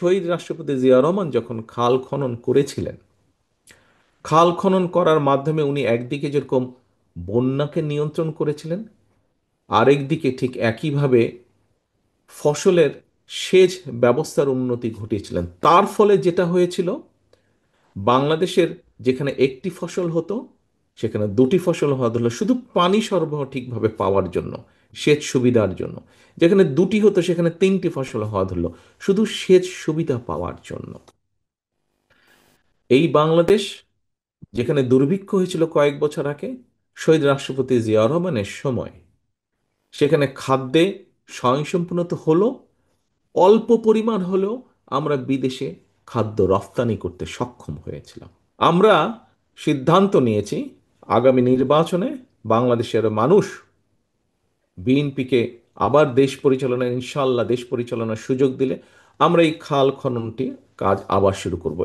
শহীদ রাষ্ট্রপতি জিয়া রহমান যখন খাল খনন করেছিলেন, খাল খনন করার মাধ্যমে উনি একদিকে যেরকম বন্যাকে নিয়ন্ত্রণ করেছিলেন, আরেকদিকে ঠিক একইভাবে ফসলের সেচ ব্যবস্থার উন্নতি ঘটিয়েছিলেন। তার ফলে যেটা হয়েছিল, বাংলাদেশের যেখানে একটি ফসল হতো সেখানে দুটি ফসল হওয়া হলো শুধু পানি সরবরাহ ঠিকভাবে পাওয়ার জন্য, সেচ সুবিধার জন্য। যেখানে দুটি হতো সেখানে তিনটি ফসল হওয়া ধরলো শুধু সেচ সুবিধা পাওয়ার জন্য। এই বাংলাদেশ যেখানে দুর্ভিক্ষ হয়েছিল কয়েক বছর আগে শহীদ রাষ্ট্রপতি জিয়া রহমানের সময়, সেখানে খাদ্যে স্বয়ংসম্পূর্ণতা হলো, অল্প পরিমাণ হলেও আমরা বিদেশে খাদ্য রফতানি করতে সক্ষম হয়েছিলাম। আমরা সিদ্ধান্ত নিয়েছি আগামী নির্বাচনে বাংলাদেশের মানুষ বিএনপিকে আবার দেশ পরিচালনার, ইনশাল্লাহ দেশ পরিচালনার সুযোগ দিলে আমরা এই খাল খননটি কাজ আবার শুরু করব।